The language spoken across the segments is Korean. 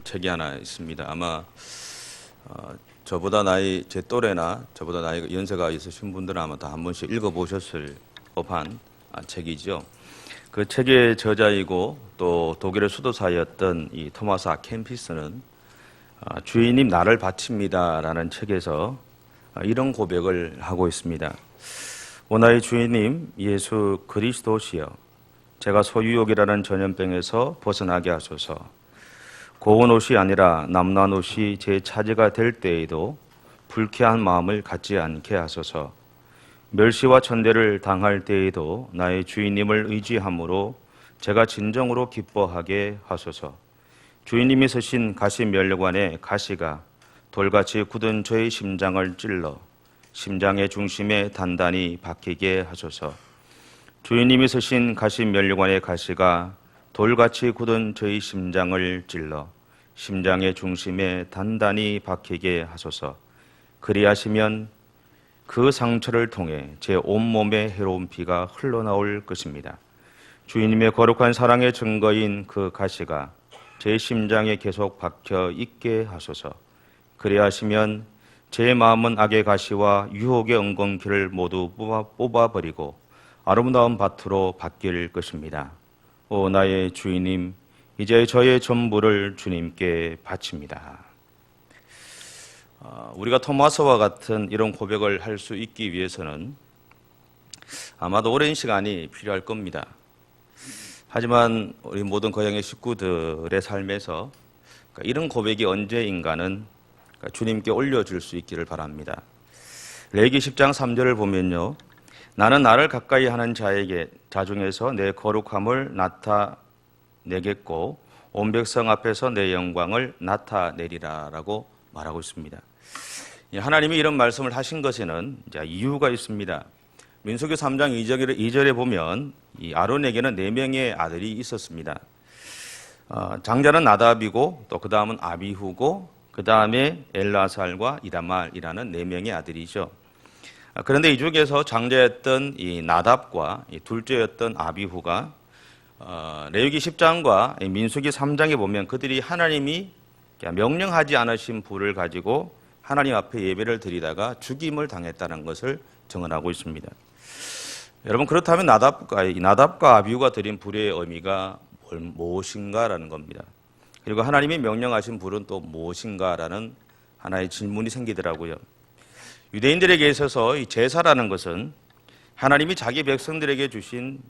책이 하나 있습니다. 아마 저보다 제 또래나 저보다 나이 연세가 있으신 분들은 아마 다 한 번씩 읽어보셨을 법한 책이죠. 그 책의 저자이고 또 독일의 수도사였던 이 토마스 아 캠피스는 주인님 나를 바칩니다라는 책에서 이런 고백을 하고 있습니다. 오 나의 주인님 예수 그리스도시여, 제가 소유욕이라는 전염병에서 벗어나게 하소서. 고운 옷이 아니라 남난 옷이 제 차지가 될 때에도 불쾌한 마음을 갖지 않게 하소서. 멸시와 천대를 당할 때에도 나의 주인님을 의지함으로 제가 진정으로 기뻐하게 하소서. 주인님이 서신 가시면류관의 가시가 돌같이 굳은 저의 심장을 찔러 심장의 중심에 단단히 박히게 하소서. 주인님이 서신 가시면류관의 가시가 돌같이 굳은 저희 심장을 찔러 심장의 중심에 단단히 박히게 하소서. 그리하시면 그 상처를 통해 제 온몸에 해로운 피가 흘러나올 것입니다. 주인님의 거룩한 사랑의 증거인 그 가시가 제 심장에 계속 박혀 있게 하소서. 그리하시면 제 마음은 악의 가시와 유혹의 엉겅퀴를 모두 뽑아버리고 아름다운 밭으로 바뀔 것입니다. 오 나의 주인님, 이제 저의 전부를 주님께 바칩니다. 우리가 토마스와 같은 이런 고백을 할 수 있기 위해서는 아마도 오랜 시간이 필요할 겁니다. 하지만 우리 모든 거양의 식구들의 삶에서 이런 고백이 언제인가는 주님께 올려줄 수 있기를 바랍니다. 레위기 10장 3절을 보면요, 나는 나를 가까이 하는 자 중에서 내 거룩함을 나타내겠고 온 백성 앞에서 내 영광을 나타내리라 라고 말하고 있습니다. 하나님이 이런 말씀을 하신 것에는 이유가 있습니다. 민수기 3장 2절에 보면 이 아론에게는 4명의 아들이 있었습니다. 장자는 나답이고 또 그 다음은 아비후고 그 다음에 엘라살과 이다말이라는 4명의 아들이죠. 그런데 이 중에서 장자였던 이 나답과 이 둘째였던 아비후가 레위기 10장과 민수기 3장에 보면 그들이 하나님이 명령하지 않으신 불을 가지고 하나님 앞에 예배를 드리다가 죽임을 당했다는 것을 증언하고 있습니다. 여러분, 그렇다면 나답과 아비후가 드린 불의 의미가 무엇인가라는 겁니다. 그리고 하나님이 명령하신 불은 또 무엇인가라는 하나의 질문이 생기더라고요. 유대인들에게 있어서 이 제사라는 것은 하나님이 자기 백성들에게 주신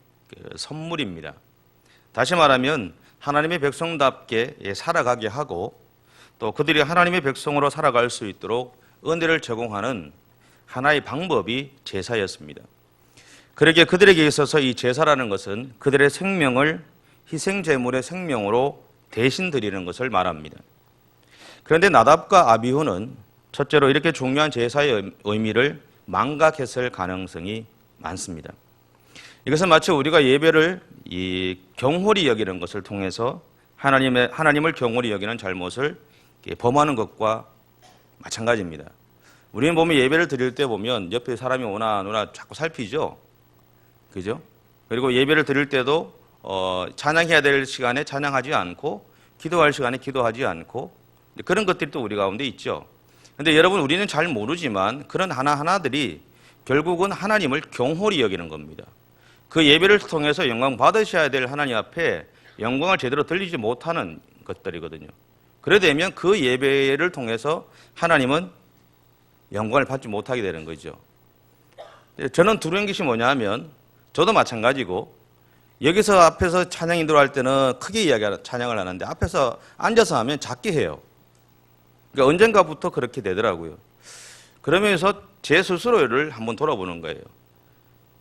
선물입니다. 다시 말하면 하나님의 백성답게 살아가게 하고 또 그들이 하나님의 백성으로 살아갈 수 있도록 은혜를 제공하는 하나의 방법이 제사였습니다. 그러기에 그들에게 있어서 이 제사라는 것은 그들의 생명을 희생제물의 생명으로 대신 드리는 것을 말합니다. 그런데 나답과 아비후는 첫째로 이렇게 중요한 제사의 의미를 망각했을 가능성이 많습니다. 이것은 마치 우리가 예배를 경홀히 여기는 것을 통해서 하나님을 경홀히 여기는 잘못을 범하는 것과 마찬가지입니다. 우리는 보면 예배를 드릴 때 보면 옆에 사람이 오나 안 오나 자꾸 살피죠. 그죠? 그리고 예배를 드릴 때도 찬양해야 될 시간에 찬양하지 않고 기도할 시간에 기도하지 않고 그런 것들이 또 우리 가운데 있죠. 그런데 여러분, 우리는 잘 모르지만 그런 하나하나들이 결국은 하나님을 경홀히 여기는 겁니다. 그 예배를 통해서 영광 받으셔야 될 하나님 앞에 영광을 제대로 들리지 못하는 것들이거든요. 그래 되면 그 예배를 통해서 하나님은 영광을 받지 못하게 되는 거죠. 저는 두려운 것이 뭐냐 면 저도 마찬가지고 여기서 앞에서 찬양 인도를 할 때는 크게 찬양을 하는데 앞에서 앉아서 하면 작게 해요. 그러니까 언젠가부터 그렇게 되더라고요. 그러면서 제 스스로를 한번 돌아보는 거예요.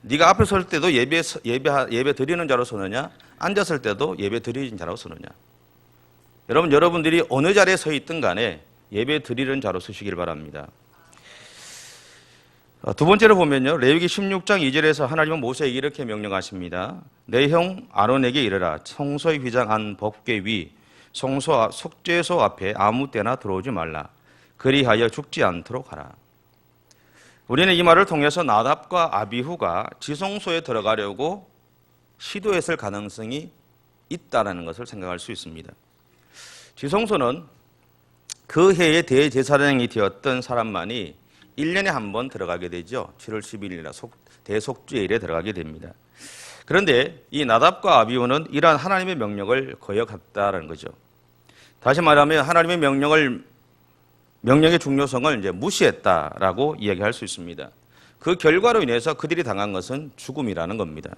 네가 앞에 설 때도 예배 드리는 자로 서느냐, 앉았을 때도 예배 드리는 자로 서느냐. 여러분들이 어느 자리에 서 있든 간에 예배 드리는 자로 서시길 바랍니다. 두 번째로 보면요, 레위기 16장 2절에서 하나님은 모세에게 이렇게 명령하십니다. 내 형 아론에게 이르라. 성소의 휘장 안 법궤 위 속죄소 앞에 아무 때나 들어오지 말라. 그리하여 죽지 않도록 하라. 우리는 이 말을 통해서 나답과 아비후가 지성소에 들어가려고 시도했을 가능성이 있다는 것을 생각할 수 있습니다. 지성소는 그 해의 대제사장이 되었던 사람만이 1년에 한 번 들어가게 되죠. 7월 11일이나 대속죄일에 들어가게 됩니다. 그런데 이 나답과 아비후는 이러한 하나님의 명령을 거역했다라는 거죠. 다시 말하면 하나님의 명령의 중요성을 이제 무시했다라고 이야기할 수 있습니다. 그 결과로 인해서 그들이 당한 것은 죽음이라는 겁니다.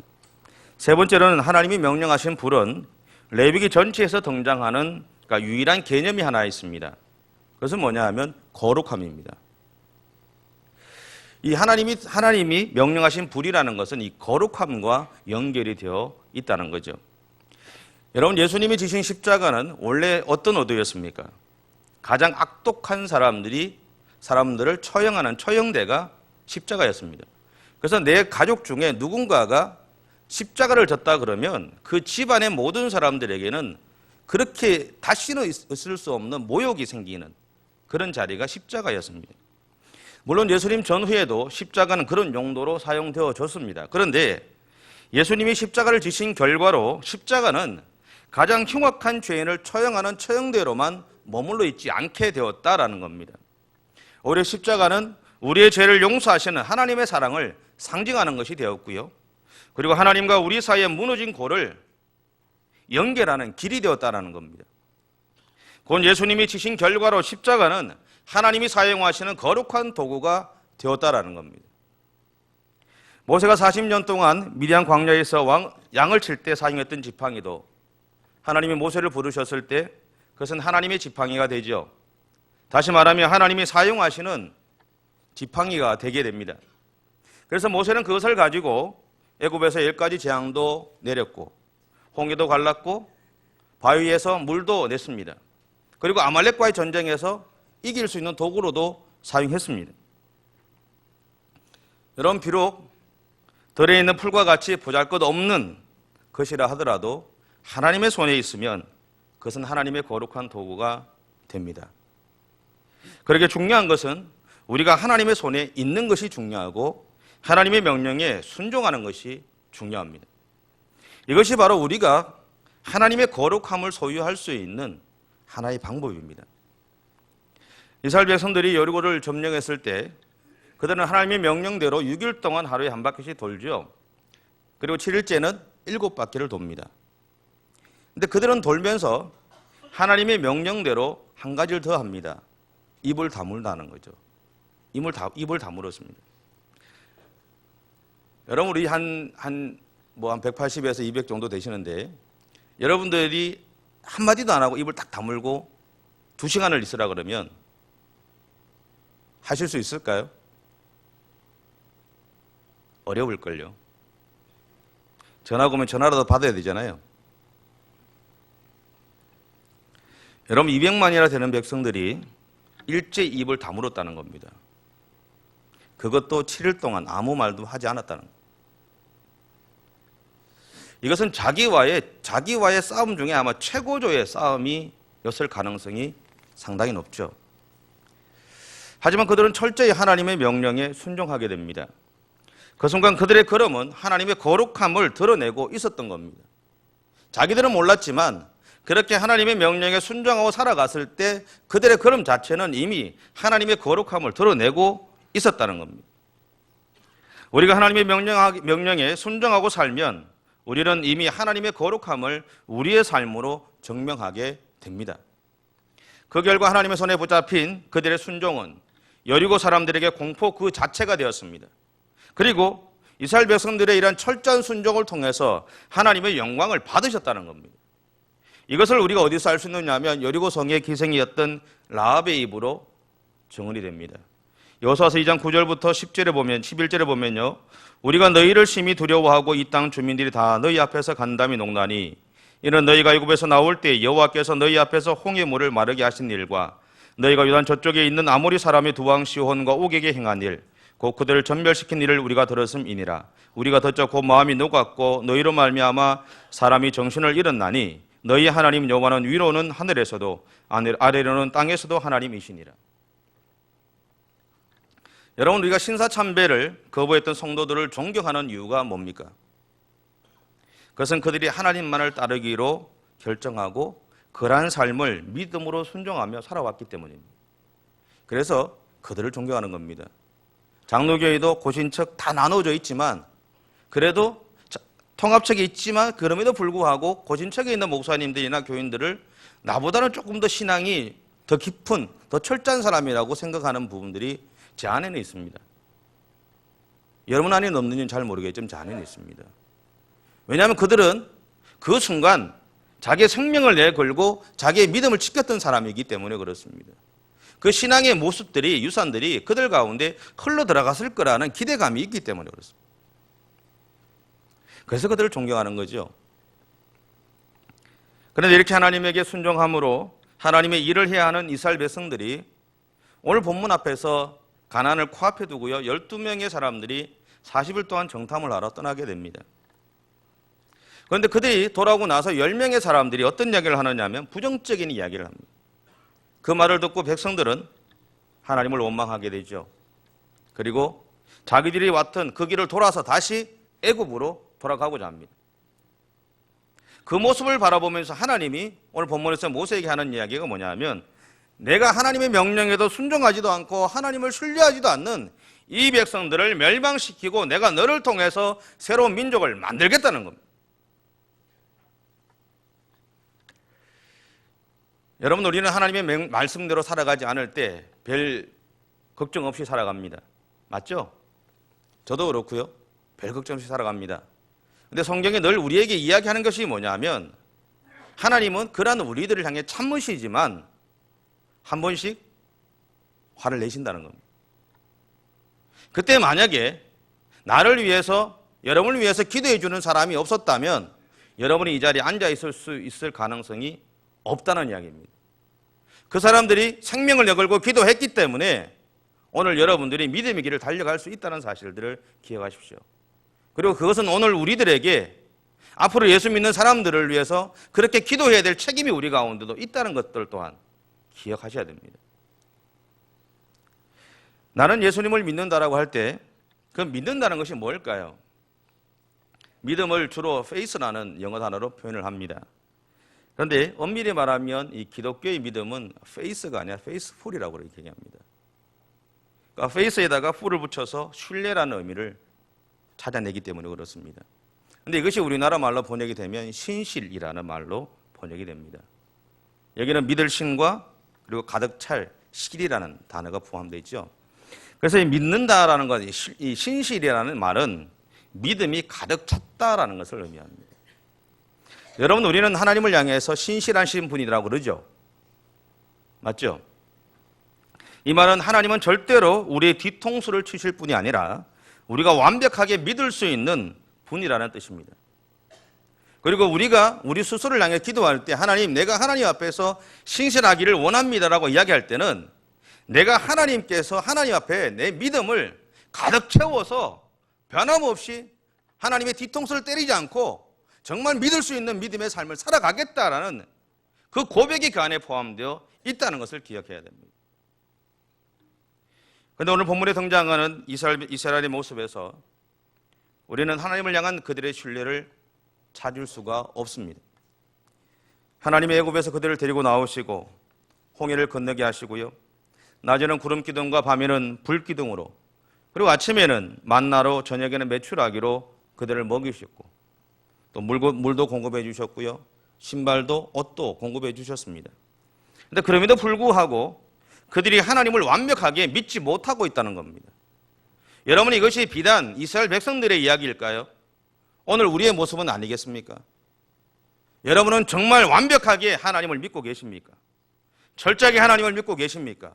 세 번째로는 하나님이 명령하신 불은 레위기 전체에서 등장하는 그러니까 유일한 개념이 하나 있습니다. 그것은 뭐냐 하면 거룩함입니다. 이 하나님이 명령하신 불이라는 것은 이 거룩함과 연결이 되어 있다는 거죠. 여러분, 예수님이 지신 십자가는 원래 어떤 의도였습니까? 가장 악독한 사람들을 처형하는 처형대가 십자가였습니다. 그래서 내 가족 중에 누군가가 십자가를 졌다 그러면 그 집안의 모든 사람들에게는 그렇게 다시는 있을 수 없는 모욕이 생기는 그런 자리가 십자가였습니다. 물론 예수님 전후에도 십자가는 그런 용도로 사용되어졌습니다. 그런데 예수님이 십자가를 지신 결과로 십자가는 가장 흉악한 죄인을 처형하는 처형대로만 머물러 있지 않게 되었다라는 겁니다. 오히려 십자가는 우리의 죄를 용서하시는 하나님의 사랑을 상징하는 것이 되었고요. 그리고 하나님과 우리 사이에 무너진 골을 연결하는 길이 되었다라는 겁니다. 곧 예수님이 지신 결과로 십자가는 하나님이 사용하시는 거룩한 도구가 되었다라는 겁니다. 모세가 40년 동안 미디안 광야에서 양을 칠 때 사용했던 지팡이도 하나님이 모세를 부르셨을 때 그것은 하나님의 지팡이가 되죠. 다시 말하면 하나님이 사용하시는 지팡이가 되게 됩니다. 그래서 모세는 그것을 가지고 애굽에서 10가지 재앙도 내렸고 홍해도 갈랐고 바위에서 물도 냈습니다. 그리고 아말렉과의 전쟁에서 이길 수 있는 도구로도 사용했습니다. 여러분, 비록 들에 있는 풀과 같이 보잘것없는 것이라 하더라도 하나님의 손에 있으면 그것은 하나님의 거룩한 도구가 됩니다. 그렇게 중요한 것은 우리가 하나님의 손에 있는 것이 중요하고 하나님의 명령에 순종하는 것이 중요합니다. 이것이 바로 우리가 하나님의 거룩함을 소유할 수 있는 하나의 방법입니다. 이스라엘 백성들이 여리고를 점령했을 때 그들은 하나님의 명령대로 6일 동안 하루에 한 바퀴씩 돌죠. 그리고 7일째는 7바퀴를 돕니다. 근데 그들은 돌면서 하나님의 명령대로 한 가지를 더 합니다. 입을 다물다는 거죠. 입을 다물었습니다. 여러분, 우리 한 180에서 200 정도 되시는데 여러분들이 한마디도 안 하고 입을 딱 다물고 2시간을 있으라 그러면 하실 수 있을까요? 어려울걸요. 전화가 오면 전화라도 받아야 되잖아요. 여러분, 200만이나 되는 백성들이 일제 입을 다물었다는 겁니다. 그것도 7일 동안 아무 말도 하지 않았다는 겁니다. 이것은 자기와의 싸움 중에 아마 최고조의 싸움이었을 가능성이 상당히 높죠. 하지만 그들은 철저히 하나님의 명령에 순종하게 됩니다. 그 순간 그들의 걸음은 하나님의 거룩함을 드러내고 있었던 겁니다. 자기들은 몰랐지만 그렇게 하나님의 명령에 순종하고 살아갔을 때 그들의 걸음 자체는 이미 하나님의 거룩함을 드러내고 있었다는 겁니다. 우리가 하나님의 명령에 순종하고 살면 우리는 이미 하나님의 거룩함을 우리의 삶으로 증명하게 됩니다. 그 결과 하나님의 손에 붙잡힌 그들의 순종은 여리고 사람들에게 공포 그 자체가 되었습니다. 그리고 이스라엘 백성들의 이러한 철저한 순종을 통해서 하나님의 영광을 받으셨다는 겁니다. 이것을 우리가 어디서 알 수 있느냐 하면 여리고 성의 기생이었던 라합의 입으로 증언이 됩니다. 여호수아서 2장 9절부터 10절에 보면 11절에 보면요. 우리가 너희를 심히 두려워하고 이 땅 주민들이 다 너희 앞에서 간담이 녹나니 이는 너희가 애굽에서 나올 때 여호와께서 너희 앞에서 홍해 물을 마르게 하신 일과 너희가 요단 저쪽에 있는 아모리 사람의 두 왕 시혼과 옥에게 행한 일 곧 그들을 전멸시킨 일을 우리가 들었음이니라. 우리가 듣자 곧 마음이 녹았고 너희로 말미암아 사람이 정신을 잃었나니 너희 하나님 여호와는 위로는 하늘에서도 아래로는 땅에서도 하나님이시니라. 여러분, 우리가 신사참배를 거부했던 성도들을 존경하는 이유가 뭡니까? 그것은 그들이 하나님만을 따르기로 결정하고 그러한 삶을 믿음으로 순종하며 살아왔기 때문입니다. 그래서 그들을 존경하는 겁니다. 장로교회도 고신척 다 나눠져 있지만 그래도 통합척이 있지만 그럼에도 불구하고 고신척에 있는 목사님들이나 교인들을 나보다는 조금 더 신앙이 더 깊은, 더 철저한 사람이라고 생각하는 부분들이 제 안에는 있습니다. 여러분 안에는 없는지는 잘 모르겠지만 제 안에는 있습니다. 왜냐하면 그들은 그 순간 자기의 생명을 내걸고 자기의 믿음을 지켰던 사람이기 때문에 그렇습니다. 그 신앙의 모습들이, 유산들이 그들 가운데 흘러 들어갔을 거라는 기대감이 있기 때문에 그렇습니다. 그래서 그들을 존경하는 거죠. 그런데 이렇게 하나님에게 순종함으로 하나님의 일을 해야 하는 이스라엘 백성들이 오늘 본문 앞에서 가나안을 코앞에 두고요, 12명의 사람들이 40일 동안 정탐을 하러 떠나게 됩니다. 그런데 그들이 돌아오고 나서 10명의 사람들이 어떤 이야기를 하느냐 하면 부정적인 이야기를 합니다. 그 말을 듣고 백성들은 하나님을 원망하게 되죠. 그리고 자기들이 왔던 그 길을 돌아서 다시 애굽으로 돌아가고자 합니다. 그 모습을 바라보면서 하나님이 오늘 본문에서 모세에게 하는 이야기가 뭐냐 하면 내가 하나님의 명령에도 순종하지도 않고 하나님을 신뢰하지도 않는 이 백성들을 멸망시키고 내가 너를 통해서 새로운 민족을 만들겠다는 겁니다. 여러분, 우리는 하나님의 말씀대로 살아가지 않을 때 별 걱정 없이 살아갑니다. 맞죠? 저도 그렇고요. 별 걱정 없이 살아갑니다. 근데 성경이 늘 우리에게 이야기하는 것이 뭐냐면 하나님은 그러한 우리들을 향해 참으시지만 한 번씩 화를 내신다는 겁니다. 그때 만약에 나를 위해서, 여러분을 위해서 기도해 주는 사람이 없었다면 여러분이 이 자리에 앉아 있을 수 있을 가능성이 없다는 이야기입니다. 그 사람들이 생명을 내걸고 기도했기 때문에 오늘 여러분들이 믿음의 길을 달려갈 수 있다는 사실들을 기억하십시오. 그리고 그것은 오늘 우리들에게 앞으로 예수 믿는 사람들을 위해서 그렇게 기도해야 될 책임이 우리 가운데도 있다는 것들 또한 기억하셔야 됩니다. 나는 예수님을 믿는다라고 할 때 그 믿는다는 것이 뭘까요? 믿음을 주로 faith라는 영어 단어로 표현을 합니다. 그런데 엄밀히 말하면 이 기독교의 믿음은 faith가 아니라 faithful이라고 이렇게 얘기합니다. 그러니까 faith에다가 ful을 붙여서 신뢰라는 의미를 찾아내기 때문에 그렇습니다. 그런데 이것이 우리나라 말로 번역이 되면 신실이라는 말로 번역이 됩니다. 여기는 믿을 신과 그리고 가득 찰 실이라는 단어가 포함되어 있죠. 그래서 이 믿는다라는 것, 이 신실이라는 말은 믿음이 가득 찼다라는 것을 의미합니다. 여러분, 우리는 하나님을 향해서 신실하신 분이라고 그러죠. 맞죠? 이 말은 하나님은 절대로 우리의 뒤통수를 치실 분이 아니라 우리가 완벽하게 믿을 수 있는 분이라는 뜻입니다. 그리고 우리가 우리 스스로를 향해 기도할 때 하나님, 내가 하나님 앞에서 신실하기를 원합니다라고 이야기할 때는 내가 하나님께서 하나님 앞에 내 믿음을 가득 채워서 변함없이 하나님의 뒤통수를 때리지 않고 정말 믿을 수 있는 믿음의 삶을 살아가겠다라는 그 고백이 그 안에 포함되어 있다는 것을 기억해야 됩니다. 그런데 오늘 본문에 등장하는 이스라엘의 모습에서 우리는 하나님을 향한 그들의 신뢰를 찾을 수가 없습니다. 하나님의 애굽에서 그들을 데리고 나오시고 홍해를 건너게 하시고요, 낮에는 구름 기둥과 밤에는 불 기둥으로, 그리고 아침에는 만나로 저녁에는 메추라기로 그들을 먹이셨고 또 물도 공급해 주셨고요, 신발도 옷도 공급해 주셨습니다. 그런데 그럼에도 불구하고 그들이 하나님을 완벽하게 믿지 못하고 있다는 겁니다. 여러분, 이것이 비단 이스라엘 백성들의 이야기일까요? 오늘 우리의 모습은 아니겠습니까? 여러분은 정말 완벽하게 하나님을 믿고 계십니까? 철저하게 하나님을 믿고 계십니까?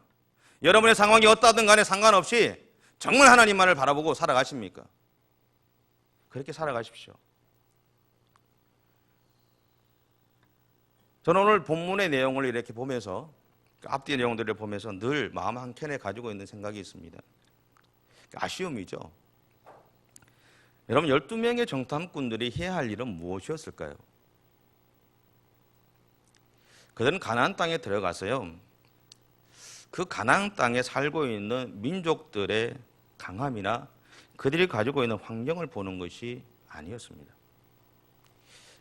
여러분의 상황이 어떠하든 간에 상관없이 정말 하나님만을 바라보고 살아가십니까? 그렇게 살아가십시오. 저는 오늘 본문의 내용을 이렇게 보면서, 앞뒤의 내용들을 보면서 늘 마음 한켠에 가지고 있는 생각이 있습니다. 아쉬움이죠. 여러분, 12명의 정탐꾼들이 해야 할 일은 무엇이었을까요? 그들은 가나안 땅에 들어가서요, 그 가나안 땅에 살고 있는 민족들의 강함이나 그들이 가지고 있는 환경을 보는 것이 아니었습니다.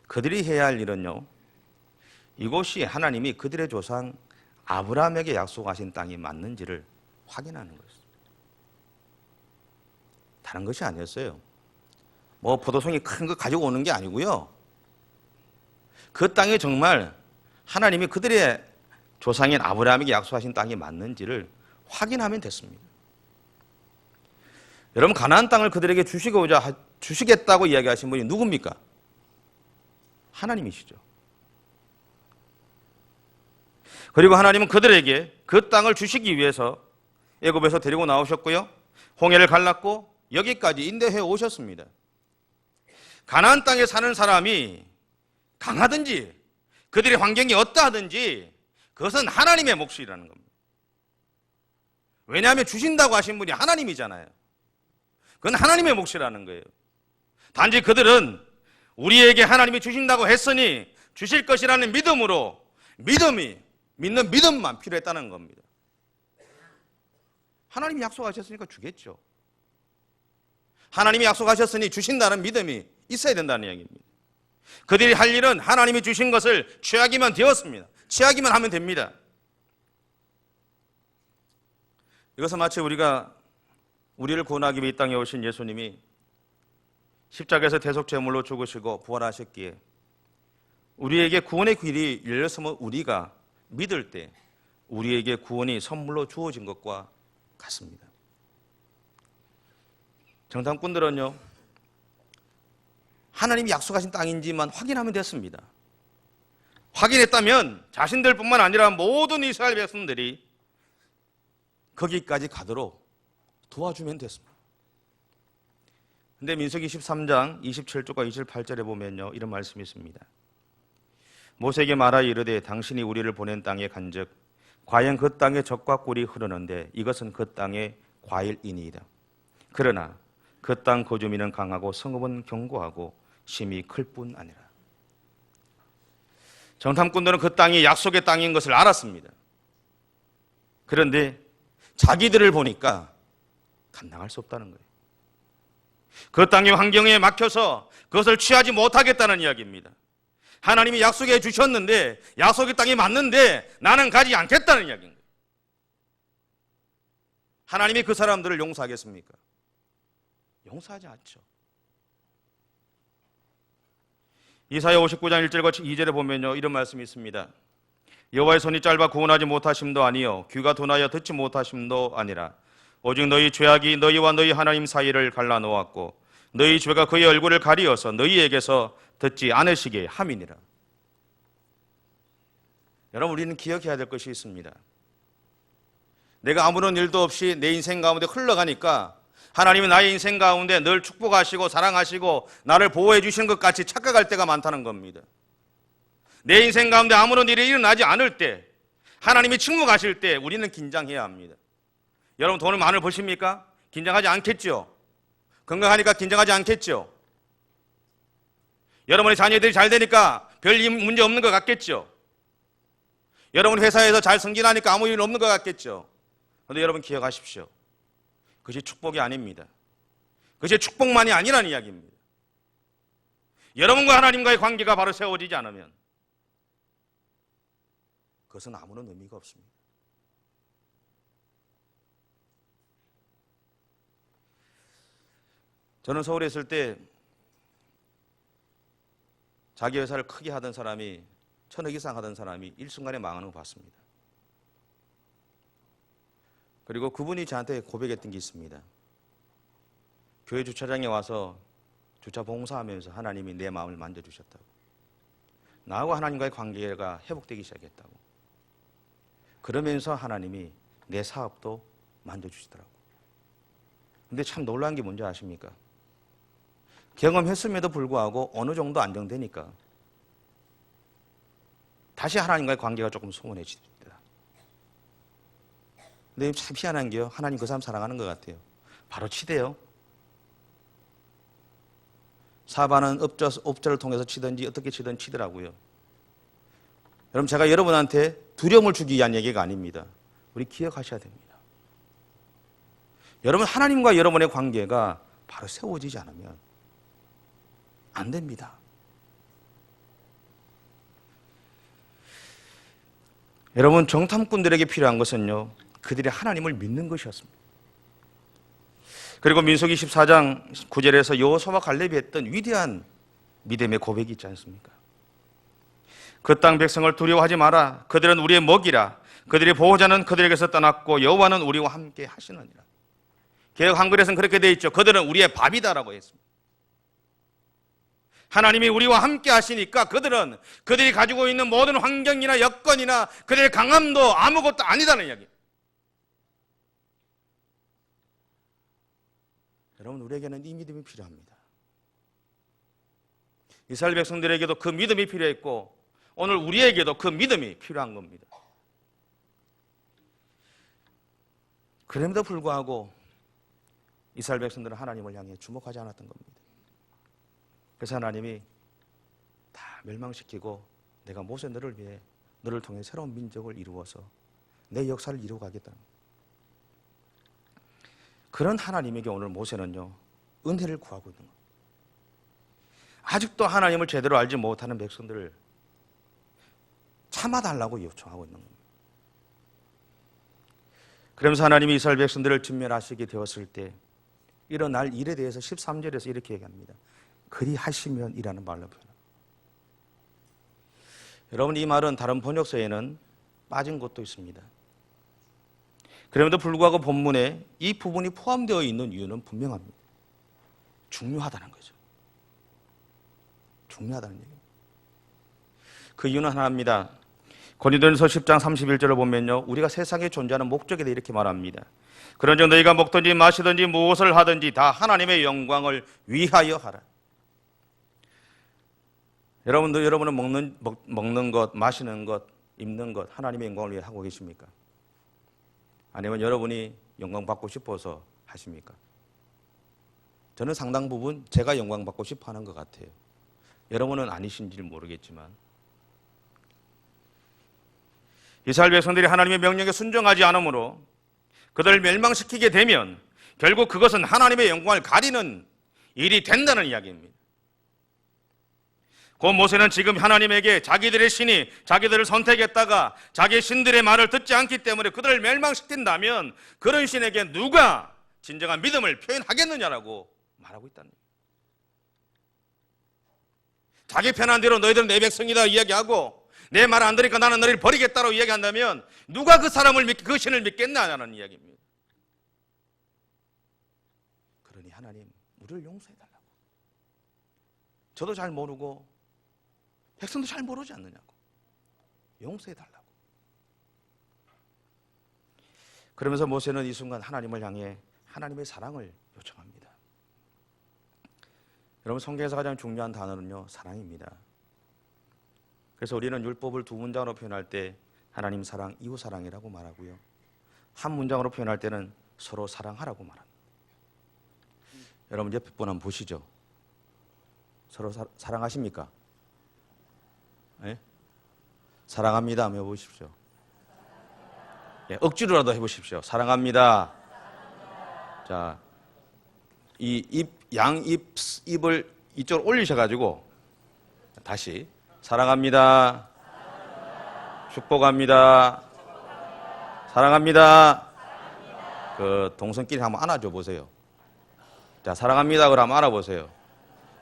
그들이 해야 할 일은요, 이곳이 하나님이 그들의 조상 아브라함에게 약속하신 땅이 맞는지를 확인하는 것입니다. 다른 것이 아니었어요. 뭐 포도송이 큰 거 가지고 오는 게 아니고요. 그 땅이 정말 하나님이 그들의 조상인 아브라함에게 약속하신 땅이 맞는지를 확인하면 됐습니다. 여러분, 가나안 땅을 그들에게 주시겠다고 이야기하신 분이 누굽니까? 하나님이시죠. 그리고 하나님은 그들에게 그 땅을 주시기 위해서 애굽에서 데리고 나오셨고요. 홍해를 갈랐고 여기까지 인도해 오셨습니다. 가나안 땅에 사는 사람이 강하든지 그들의 환경이 어떠하든지 그것은 하나님의 몫이라는 겁니다. 왜냐하면 주신다고 하신 분이 하나님이잖아요. 그건 하나님의 몫이라는 거예요. 단지 그들은 우리에게 하나님이 주신다고 했으니 주실 것이라는 믿음으로 믿는 믿음만 필요했다는 겁니다. 하나님이 약속하셨으니까 주겠죠. 하나님이 약속하셨으니 주신다는 믿음이 있어야 된다는 이야기입니다. 그들이 할 일은 하나님이 주신 것을 취하기만 되었습니다. 취하기만 하면 됩니다. 이것은 마치 우리를 구원하기 위해 이 땅에 오신 예수님이 십자가에서 대속제물로 죽으시고 부활하셨기에 우리에게 구원의 길이 열렸으면 우리가 믿을 때 우리에게 구원이 선물로 주어진 것과 같습니다. 정탐꾼들은요, 하나님이 약속하신 땅인지만 확인하면 됐습니다. 확인했다면 자신들뿐만 아니라 모든 이스라엘 백성들이 거기까지 가도록 도와주면 됐습니다. 근데 민수기 13장 27절과 28절에 보면요, 이런 말씀이 있습니다. 모세에게 말하여 이르되 당신이 우리를 보낸 땅에 간즉 과연 그 땅에 젖과 꿀이 흐르는데 이것은 그 땅의 과일이니이다. 그러나 그 땅 거주민은 강하고 성읍은 견고하고 심히 클 뿐 아니라. 정탐꾼들은 그 땅이 약속의 땅인 것을 알았습니다. 그런데 자기들을 보니까 감당할 수 없다는 거예요. 그 땅의 환경에 막혀서 그것을 취하지 못하겠다는 이야기입니다. 하나님이 약속해 주셨는데 약속의 땅이 맞는데 나는 가지 않겠다는 이야기인 거예요. 하나님이 그 사람들을 용서하겠습니까? 용서하지 않죠. 이사야 59장 1절과 2절에 보면요, 이런 말씀이 있습니다. 여호와의 손이 짧아 구원하지 못하심도 아니요 귀가 둔하여 듣지 못하심도 아니라 오직 너희 죄악이 너희와 너희 하나님 사이를 갈라놓았고 너희 죄가 그의 얼굴을 가리어서 너희에게서 듣지 않으시게 함이니라. 여러분, 우리는 기억해야 될 것이 있습니다. 내가 아무런 일도 없이 내 인생 가운데 흘러가니까 하나님은 나의 인생 가운데 늘 축복하시고 사랑하시고 나를 보호해 주시는 것 같이 착각할 때가 많다는 겁니다. 내 인생 가운데 아무런 일이 일어나지 않을 때, 하나님이 침묵하실 때 우리는 긴장해야 합니다. 여러분, 돈을 많이 버십니까? 긴장하지 않겠죠? 건강하니까 긴장하지 않겠죠? 여러분의 자녀들이 잘 되니까 별 문제 없는 것 같겠죠? 여러분 회사에서 잘 승진하니까 아무 일 없는 것 같겠죠? 그런데 여러분 기억하십시오. 그것이 축복이 아닙니다. 그것이 축복만이 아니라는 이야기입니다. 여러분과 하나님과의 관계가 바로 세워지지 않으면 그것은 아무런 의미가 없습니다. 저는 서울에 있을 때 자기 회사를 크게 하던 사람이 1,000억 이상 하던 사람이 일순간에 망하는 거 봤습니다. 그리고 그분이 저한테 고백했던 게 있습니다. 교회 주차장에 와서 주차 봉사하면서 하나님이 내 마음을 만져주셨다고. 나하고 하나님과의 관계가 회복되기 시작했다고. 그러면서 하나님이 내 사업도 만져주시더라고요. 근데 참 놀라운 게 뭔지 아십니까? 경험했음에도 불구하고 어느 정도 안정되니까 다시 하나님과의 관계가 조금 소원해집니다. 근데 참 희한한 게요, 하나님 그 사람 사랑하는 것 같아요. 바로 치대요. 사바는 업자를 통해서 치든지 어떻게 치든 치더라고요. 여러분, 제가 여러분한테 두려움을 주기 위한 얘기가 아닙니다. 우리 기억하셔야 됩니다. 여러분, 하나님과 여러분의 관계가 바로 세워지지 않으면 안 됩니다. 여러분, 정탐꾼들에게 필요한 것은요, 그들이 하나님을 믿는 것이었습니다. 그리고 민수기 14장 9절에서 여호수아와 갈렙이 했던 위대한 믿음의 고백이 있지 않습니까? 그 땅 백성을 두려워하지 마라. 그들은 우리의 먹이라. 그들의 보호자는 그들에게서 떠났고 여호와는 우리와 함께 하시느니라. 개역 한글에서는 그렇게 되어 있죠. 그들은 우리의 밥이다라고 했습니다. 하나님이 우리와 함께 하시니까 그들은 그들이 가지고 있는 모든 환경이나 여건이나 그들의 강함도 아무것도 아니다는 이야기. 여러분, 우리에게는 이 믿음이 필요합니다. 이스라엘 백성들에게도 그 믿음이 필요했고 오늘 우리에게도 그 믿음이 필요한 겁니다. 그럼에도 불구하고 이스라엘 백성들은 하나님을 향해 주목하지 않았던 겁니다. 그래서 하나님이 다 멸망시키고 내가 모세 너를 위해 너를 통해 새로운 민족을 이루어서 내 역사를 이루어가겠다. 그런 하나님에게 오늘 모세는요, 은혜를 구하고 있는 거예요. 아직도 하나님을 제대로 알지 못하는 백성들을 참아달라고 요청하고 있는 겁니다. 그러면서 하나님이 이스라엘 백성들을 진멸하시게 되었을 때 일어날 일에 대해서 13절에서 이렇게 얘기합니다. 그리하시면 이라는 말로 표현합니다. 여러분, 이 말은 다른 번역서에는 빠진 것도 있습니다. 그럼에도 불구하고 본문에 이 부분이 포함되어 있는 이유는 분명합니다. 중요하다는 거죠. 중요하다는 얘기예요. 그 이유는 하나입니다. 고린도전서 10장 31절을 보면요, 우리가 세상에 존재하는 목적에 대해 이렇게 말합니다. 그런즉 너희가 먹든지 마시든지 무엇을 하든지 다 하나님의 영광을 위하여 하라. 여러분은 먹는 것, 마시는 것, 입는 것 하나님의 영광을 위해 하고 계십니까? 아니면 여러분이 영광 받고 싶어서 하십니까? 저는 상당 부분 제가 영광 받고 싶어 하는 것 같아요. 여러분은 아니신지 모르겠지만 이스라엘 백성들이 하나님의 명령에 순종하지 않으므로 그들을 멸망시키게 되면 결국 그것은 하나님의 영광을 가리는 일이 된다는 이야기입니다. 그 모세는 지금 하나님에게 자기들의 신이 자기들을 선택했다가 자기 신들의 말을 듣지 않기 때문에 그들을 멸망시킨다면 그런 신에게 누가 진정한 믿음을 표현하겠느냐라고 말하고 있다는 거예요. 자기 편한 대로 너희들은 내 백성이다 이야기하고 내 말 안 들으니까 나는 너희를 버리겠다고 이야기한다면 누가 그 신을 믿겠냐는 이야기입니다. 그러니 하나님, 우리를 용서해달라고. 저도 잘 모르고 백성도 잘 모르지 않느냐고. 용서해달라고. 그러면서 모세는 이 순간 하나님을 향해 하나님의 사랑을 요청합니다. 여러분, 성경에서 가장 중요한 단어는요, 사랑입니다. 그래서 우리는 율법을 두 문장으로 표현할 때 하나님 사랑, 이웃 사랑이라고 말하고요. 한 문장으로 표현할 때는 서로 사랑하라고 말합니다. 여러분, 옆에 분 한번 보시죠. 서로 사랑하십니까? 네? 사랑합니다 한번 해보십시오. 네, 억지로라도 해보십시오. 사랑합니다. 자, 이 입을 이쪽으로 올리셔가지고 다시 사랑합니다. 축복합니다. 사랑합니다. 그 동성끼리 한번 안아줘 보세요. 자, 사랑합니다. 그럼 안아보세요.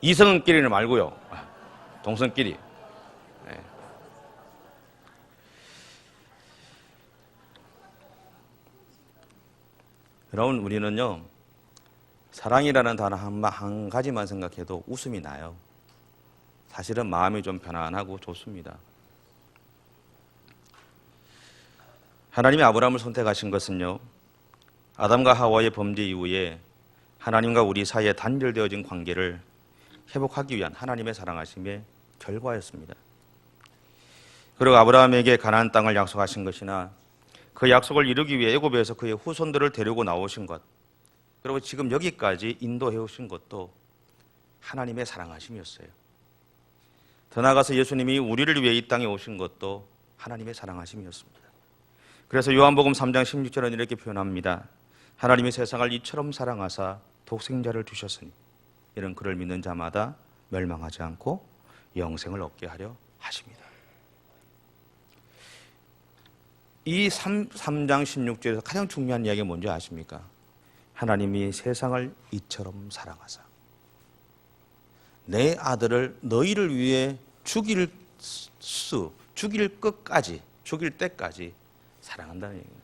이성끼리는 말고요. 동성끼리. 네. 여러분, 우리는요, 사랑이라는 단어 한 가지만 생각해도 웃음이 나요. 사실은 마음이 좀 편안하고 좋습니다. 하나님이 아브라함을 선택하신 것은요, 아담과 하와의 범죄 이후에 하나님과 우리 사이에 단절되어진 관계를 회복하기 위한 하나님의 사랑하심의 결과였습니다. 그리고 아브라함에게 가나안 땅을 약속하신 것이나 그 약속을 이루기 위해 애굽에서 그의 후손들을 데리고 나오신 것, 그리고 지금 여기까지 인도해 오신 것도 하나님의 사랑하심이었어요. 더 나아가서 예수님이 우리를 위해 이 땅에 오신 것도 하나님의 사랑하심이었습니다. 그래서 요한복음 3장 16절은 이렇게 표현합니다. 하나님이 세상을 이처럼 사랑하사 독생자를 주셨으니 이는 그를 믿는 자마다 멸망하지 않고 영생을 얻게 하려 하십니다. 이 3장 16절에서 가장 중요한 이야기가 뭔지 아십니까? 하나님이 세상을 이처럼 사랑하사 내 아들을 너희를 위해 죽일 끝까지, 죽일 때까지 사랑한다는 얘기예요.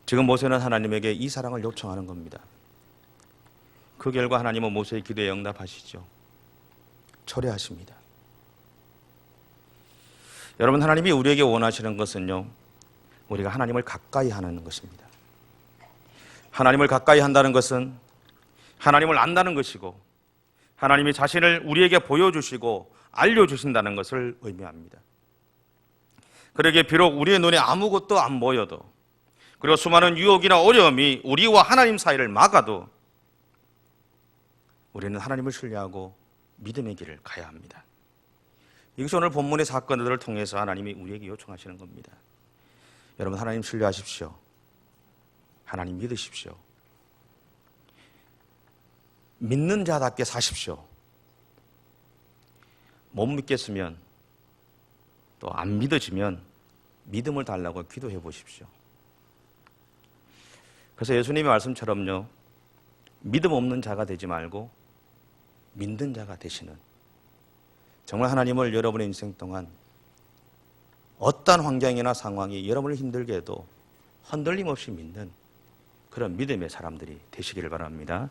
지금 모세는 하나님에게 이 사랑을 요청하는 겁니다. 그 결과 하나님은 모세의 기도에 응답하시죠. 철회하십니다. 여러분, 하나님이 우리에게 원하시는 것은요, 우리가 하나님을 가까이 하는 것입니다. 하나님을 가까이 한다는 것은 하나님을 안다는 것이고, 하나님이 자신을 우리에게 보여주시고 알려주신다는 것을 의미합니다. 그러기에 비록 우리의 눈에 아무것도 안 보여도, 그리고 수많은 유혹이나 어려움이 우리와 하나님 사이를 막아도 우리는 하나님을 신뢰하고 믿음의 길을 가야 합니다. 이것이 오늘 본문의 사건들을 통해서 하나님이 우리에게 요청하시는 겁니다. 여러분, 하나님 신뢰하십시오. 하나님 믿으십시오. 믿는 자답게 사십시오. 못 믿겠으면, 또 안 믿어지면 믿음을 달라고 기도해 보십시오. 그래서 예수님의 말씀처럼요, 믿음 없는 자가 되지 말고 믿는 자가 되시는, 정말 하나님을 여러분의 인생 동안 어떠한 환경이나 상황이 여러분을 힘들게 해도 흔들림 없이 믿는 그런 믿음의 사람들이 되시기를 바랍니다.